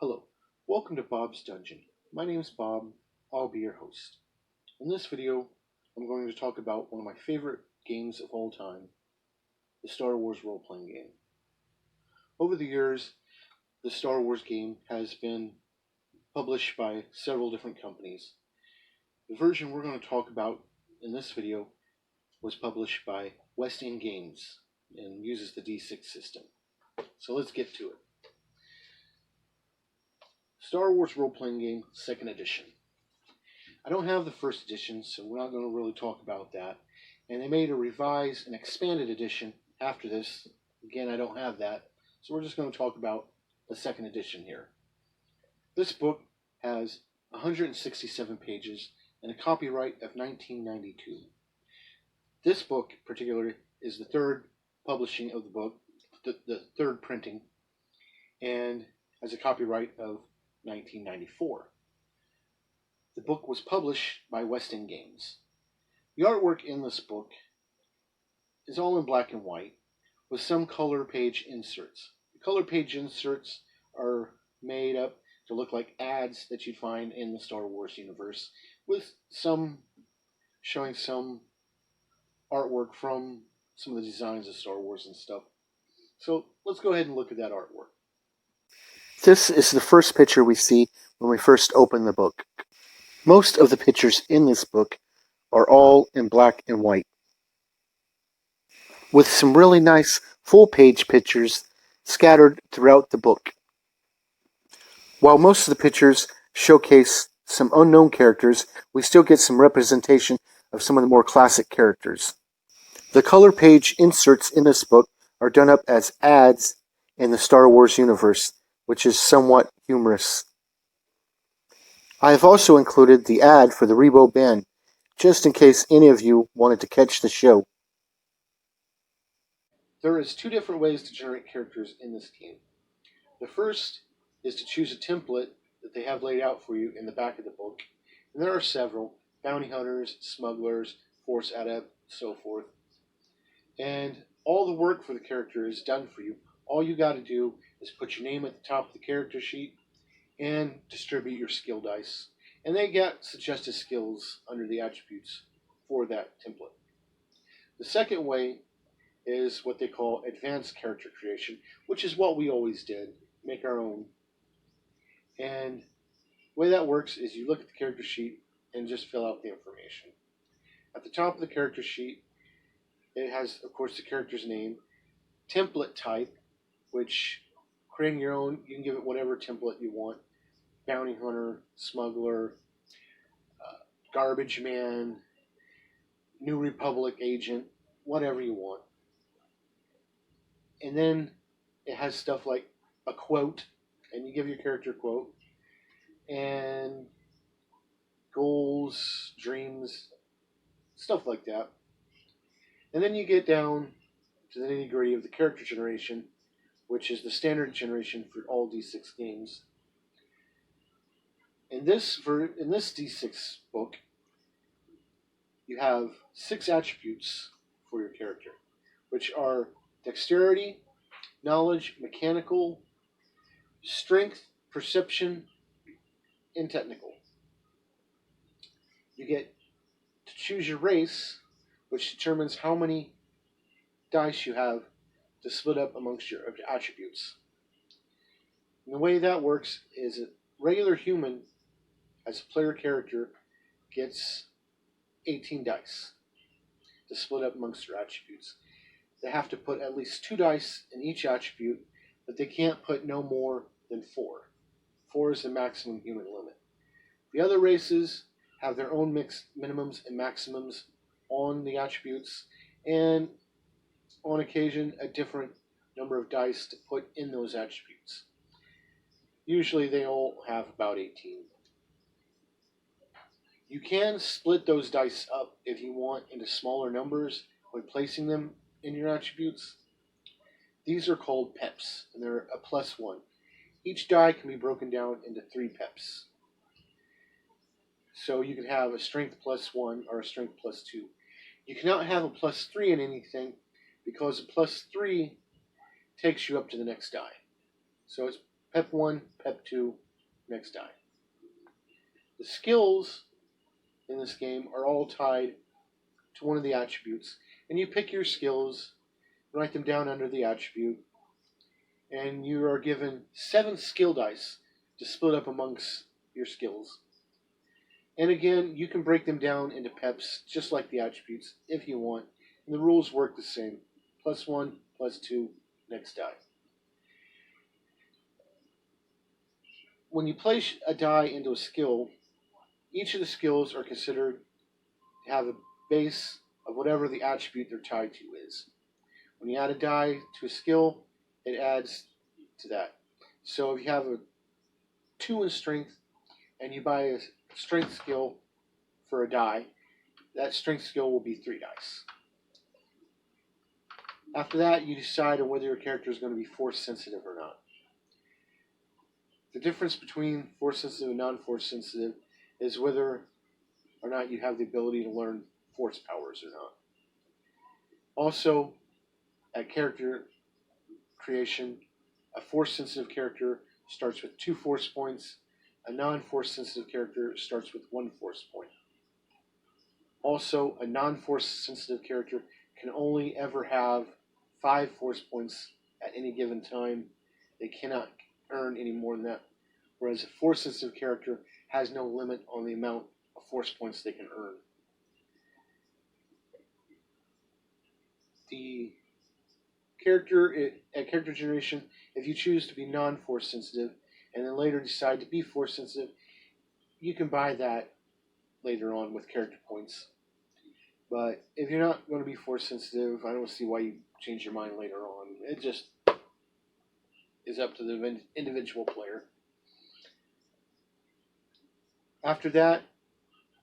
Hello, welcome to Bob's Dungeon. My name is Bob, I'll be your host. In this video, I'm going to talk about one of my favorite games of all time, the Star Wars role-playing game. Over the years, the Star Wars game has been published by several different companies. The version we're going to talk about in this video was published by West End Games and uses the D6 system. So let's get to it. Star Wars role-playing game, 2nd edition. I don't have the 1st edition, so we're not going to really talk about that. And they made a revised and expanded edition after this. Again, I don't have that, so we're just going to talk about the 2nd edition here. This book has 167 pages and a copyright of 1992. This book, particularly, is the 3rd publishing of the book, the 3rd printing, and has a copyright of 1994. The book was published by West End Games. The artwork in this book is all in black and white with some color page inserts. The color page inserts are made up to look like ads that you'd find in the Star Wars universe, with some showing some artwork from some of the designs of Star Wars and stuff. So let's go ahead and look at that artwork. This is the first picture we see when we first open the book. Most of the pictures in this book are all in black and white, with some really nice full-page pictures scattered throughout the book. While most of the pictures showcase some unknown characters, we still get some representation of some of the more classic characters. The color page inserts in this book are done up as ads in the Star Wars universe, which is somewhat humorous. I have also included the ad for the Rebo band, just in case any of you wanted to catch the show. There is 2 different ways to generate characters in this game. The first is to choose a template that they have laid out for you in the back of the book. And there are several: bounty hunters, smugglers, force adept, so forth. And all the work for the character is done for you. All you got to do is put your name at the top of the character sheet and distribute your skill dice. And they get suggested skills under the attributes for that template. The second way is what they call advanced character creation, which is what we always did, make our own. And the way that works is you look at the character sheet and just fill out the information. At the top of the character sheet, it has, of course, the character's name, template type, which creating your own, you can give it whatever template you want: bounty hunter, smuggler, garbage man, New Republic agent, whatever you want. And then it has stuff like a quote, and you give your character a quote, and goals, dreams, stuff like that. And then you get down to the nitty-gritty of the character generation, which is the standard generation for all D6 games. In this D6 book, you have 6 attributes for your character, which are dexterity, knowledge, mechanical, strength, perception, and technical. You get to choose your race, which determines how many dice you have to split up amongst your attributes. And the way that works is a regular human, as a player character, gets 18 dice to split up amongst their attributes. They have to put at least 2 dice in each attribute, but they can't put no more than 4. 4 is the maximum human limit. The other races have their own minimums and maximums on the attributes, and on occasion a different number of dice to put in those attributes. Usually they all have about 18. You can split those dice up if you want into smaller numbers when placing them in your attributes. These are called peps, and they're a +1. Each die can be broken down into 3 peps. So you can have a strength +1 or a strength +2. You cannot have a +3 in anything, because a +3 takes you up to the next die. So it's Pep 1, Pep 2, next die. The skills in this game are all tied to one of the attributes, and you pick your skills, write them down under the attribute, and you are given 7 skill dice to split up amongst your skills. And again, you can break them down into peps just like the attributes if you want, and the rules work the same. +1, +2, next die. When you place a die into a skill, each of the skills are considered to have a base of whatever the attribute they're tied to is. When you add a die to a skill, it adds to that. So if you have a 2 in strength and you buy a strength skill for a die, that strength skill will be 3 dice. After that, you decide on whether your character is going to be force sensitive or not. The difference between force sensitive and non-force sensitive is whether or not you have the ability to learn force powers or not. Also, at character creation, a force sensitive character starts with 2 force points. A non-force sensitive character starts with 1 force point. Also, a non-force sensitive character can only ever have 5 force points at any given time. They cannot earn any more than that. Whereas a force sensitive character has no limit on the amount of force points they can earn. The character at character generation, if you choose to be non-force sensitive and then later decide to be force sensitive, you can buy that later on with character points. But if you're not going to be force sensitive, I don't see why you change your mind later on. It just is up to the individual player. After that,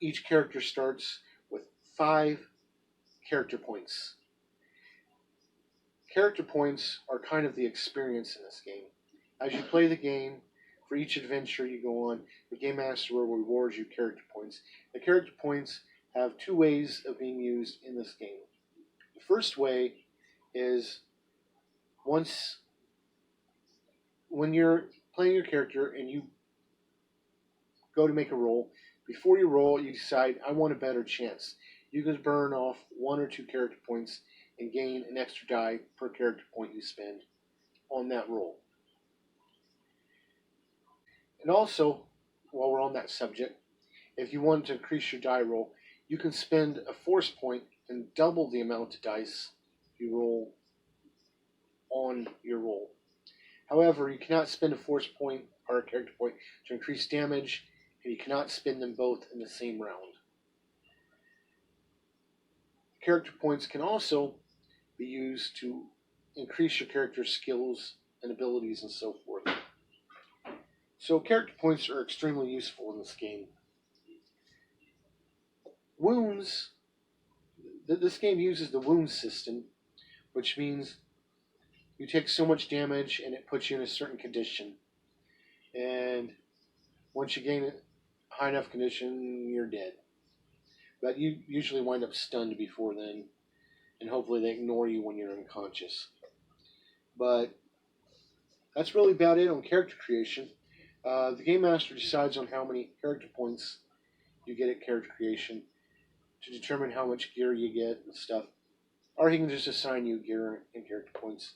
each character starts with 5 character points. Character points are kind of the experience in this game. As you play the game, for each adventure you go on, the Game Master will reward you character points. The character points have 2 ways of being used in this game. The first way is when you're playing your character and you go to make a roll, before you roll, you decide, I want a better chance. You can burn off 1 or 2 character points and gain an extra die per character point you spend on that roll. And also, while we're on that subject, if you want to increase your die roll, you can spend a force point and double the amount of dice you roll on your roll. However, you cannot spend a force point or a character point to increase damage, and you cannot spend them both in the same round. Character points can also be used to increase your character's skills and abilities and so forth. So character points are extremely useful in this game. Wounds, this game uses the wound system, which means you take so much damage and it puts you in a certain condition. And once you gain a high enough condition, you're dead. But you usually wind up stunned before then, and hopefully they ignore you when you're unconscious. But that's really about it on character creation. The Game Master decides on how many character points you get at character creation to determine how much gear you get and stuff. Or he can just assign you gear and character points.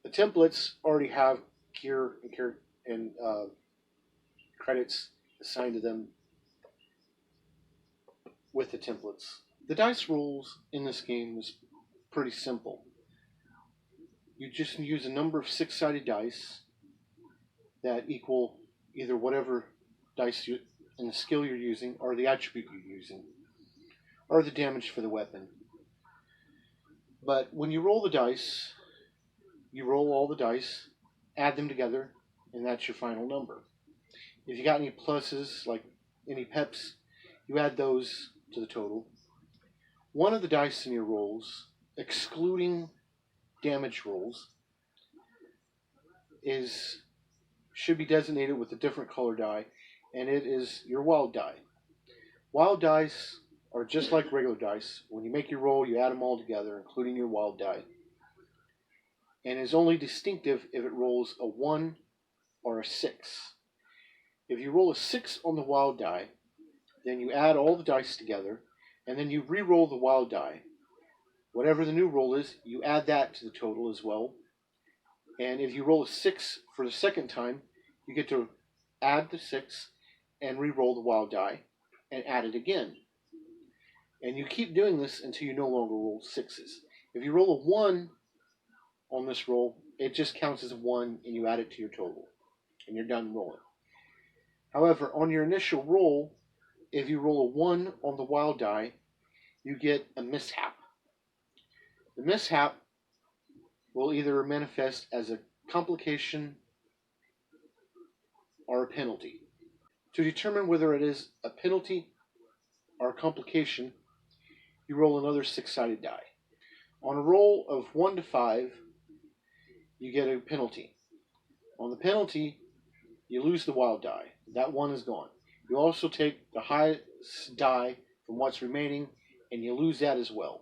The templates already have gear and credits assigned to them with the templates. The dice rolls in this game is pretty simple. You just use a number of 6-sided dice that equal either whatever dice and the skill you're using, or the attribute you're using, or the damage for the weapon. But when you roll the dice, you roll all the dice, add them together, and that's your final number. If you got any pluses, like any peps, you add those to the total. One of the dice in your rolls, excluding damage rolls, should be designated with a different color die, and it is your wild die. Wild dice are just like regular dice. When you make your roll, you add them all together, including your wild die. And is only distinctive if it rolls a 1 are a 6. If you roll a 6 on the wild die, then you add all the dice together, and then you re-roll the wild die. Whatever the new roll is, you add that to the total as well. And if you roll a 6 for the second time, you get to add the 6 and re-roll the wild die and add it again. And you keep doing this until you no longer roll 6s. If you roll a 1 on this roll, it just counts as a 1 and you add it to your total. And you're done rolling. However, on your initial roll, if you roll a 1 on the wild die, you get a mishap. The mishap will either manifest as a complication or a penalty. To determine whether it is a penalty or a complication, you roll another 6-sided die. On a roll of 1 to 5, you get a penalty. On the penalty, you lose the wild die. That 1 is gone. You also take the highest die from what's remaining, and you lose that as well.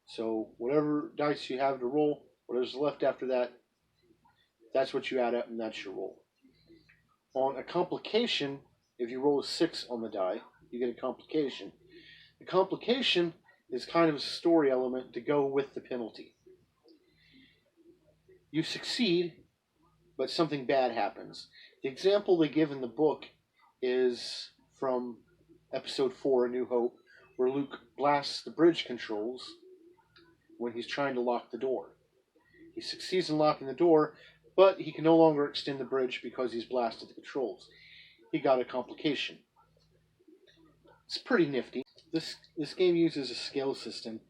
So whatever dice you have to roll, whatever's left after that, that's what you add up, and that's your roll. On a complication, if you roll a 6 on the die, you get a complication. The complication is kind of a story element to go with the penalty. You succeed, but something bad happens. The example they give in the book is from Episode 4, A New Hope, where Luke blasts the bridge controls when he's trying to lock the door. He succeeds in locking the door, but he can no longer extend the bridge because he's blasted the controls. He got a complication. It's pretty nifty. This game uses a scale system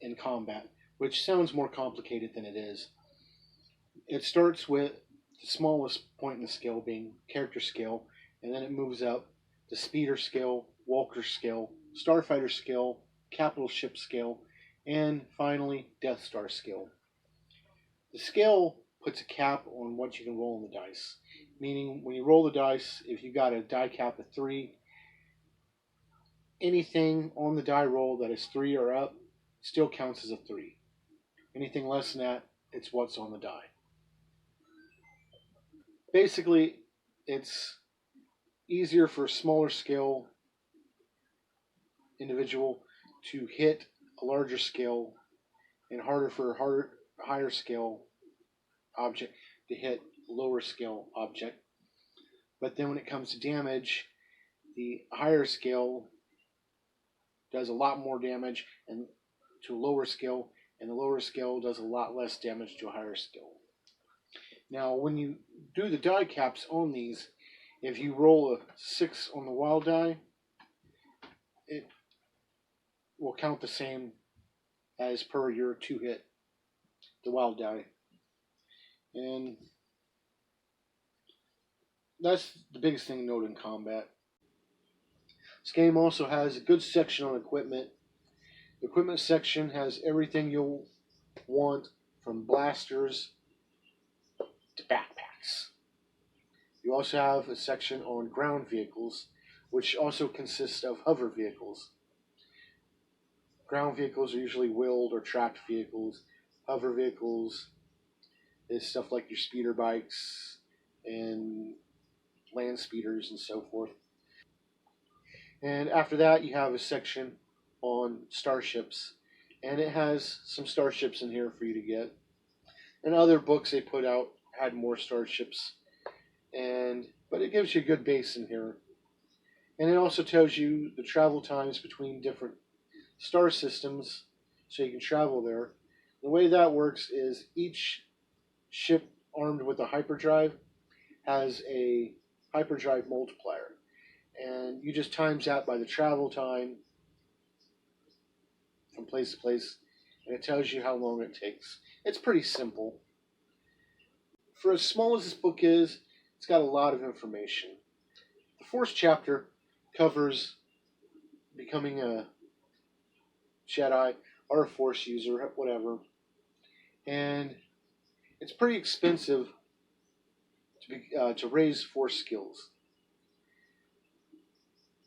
in combat, which sounds more complicated than it is. It starts with the smallest point in the scale being character scale, and then it moves up to speeder scale, Walker scale, starfighter scale, capital ship scale, and finally Death Star scale. The scale puts a cap on what you can roll on the dice, meaning when you roll the dice, if you got a die cap of 3, anything on the die roll that is 3 or up still counts as a 3. Anything less than that, it's what's on the die. Basically, it's easier for a smaller scale individual to hit a larger scale and harder for a higher scale object to hit a lower scale object. But then when it comes to damage, the higher scale does a lot more damage and to a lower scale, and the lower scale does a lot less damage to a higher scale. Now, when you do the die caps on these, if you roll a 6 on the wild die, it will count the same as per your 2-hit, the wild die. And that's the biggest thing to note in combat. This game also has a good section on equipment. The equipment section has everything you'll want, from blasters to backpacks. You also have a section on ground vehicles, which also consists of hover vehicles. Ground vehicles are usually wheeled or tracked vehicles. Hover vehicles is stuff like your speeder bikes and land speeders and so forth. And after that, you have a section on starships, and it has some starships in here for you to get. And other books they put out had more starships, but it gives you a good base in here. And it also tells you the travel times between different star systems, so you can travel there. The way that works is each ship armed with a hyperdrive has a hyperdrive multiplier, and you just times that by the travel time from place to place, and it tells you how long it takes. It's pretty simple. For as small as this book is, it's got a lot of information. The 4th chapter covers becoming a Jedi or a Force user, whatever, and it's pretty expensive to raise Force skills.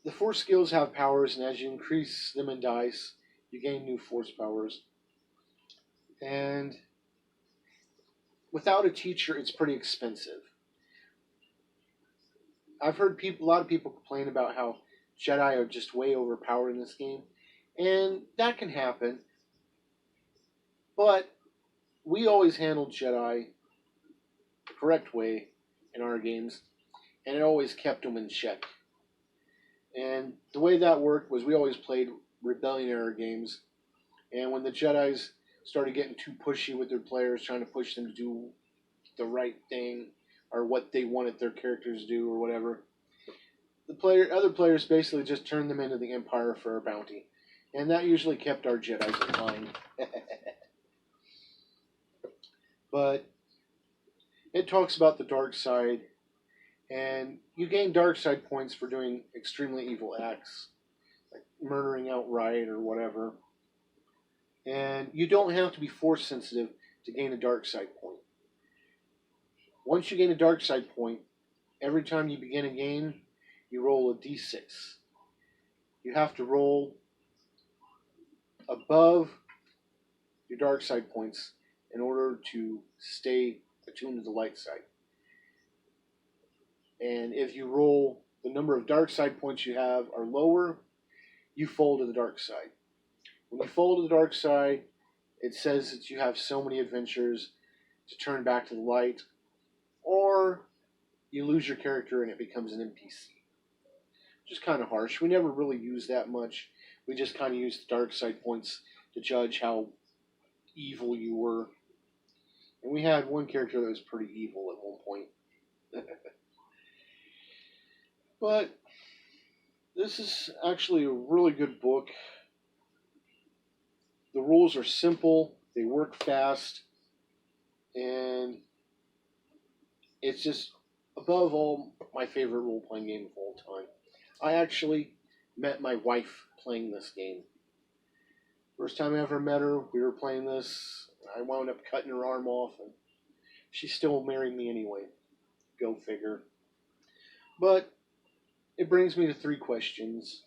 The Force skills have powers, and as you increase them in dice, you gain new Force powers. And without a teacher, it's pretty expensive. I've heard a lot of people complain about how Jedi are just way overpowered in this game, and that can happen. But we always handled Jedi the correct way in our games, and it always kept them in check. And the way that worked was we always played Rebellion era games, and when the Jedi's started getting too pushy with their players, trying to push them to do the right thing or what they wanted their characters to do or whatever, other players basically just turned them into the Empire for a bounty, and that usually kept our Jedi's in line. But it talks about the dark side, and you gain dark side points for doing extremely evil acts, like murdering outright or whatever. And you don't have to be force sensitive to gain a dark side point. Once you gain a dark side point, every time you begin a game, you roll a d6. You have to roll above your dark side points in order to stay attuned to the light side. And if you roll the number of dark side points you have are lower, you fall to the dark side. When you fall to the dark side, it says that you have so many adventures to turn back to the light, or you lose your character and it becomes an NPC. Which is kind of harsh. We never really used that much. We just kind of used the dark side points to judge how evil you were. And we had one character that was pretty evil at one point. But this is actually a really good book. The rules are simple, they work fast, and it's just, above all, my favorite role-playing game of all time. I actually met my wife playing this game. First time I ever met her, we were playing this. I wound up cutting her arm off, and she still married me anyway. Go figure. But it brings me to 3 questions.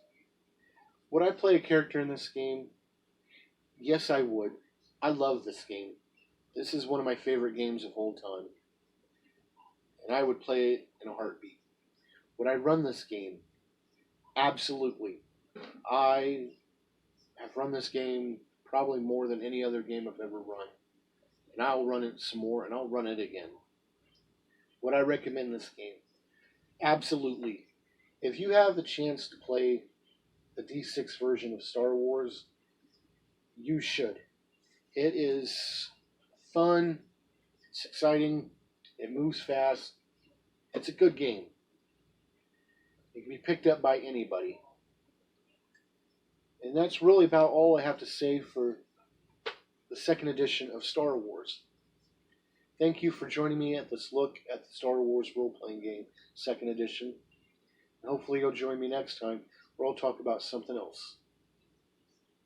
Would I play a character in this game? Yes, I would. I love this game. This is one of my favorite games of all time. And I would play it in a heartbeat. Would I run this game? Absolutely. I have run this game probably more than any other game I've ever run. And I'll run it some more, and I'll run it again. Would I recommend this game? Absolutely. If you have the chance to play the D6 version of Star Wars, you should. It is fun, it's exciting, it moves fast, it's a good game. It can be picked up by anybody. And that's really about all I have to say for the 2nd edition of Star Wars. Thank you for joining me at this look at the Star Wars role-playing game, 2nd edition. And hopefully you'll join me next time, where I'll talk about something else.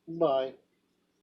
Bye.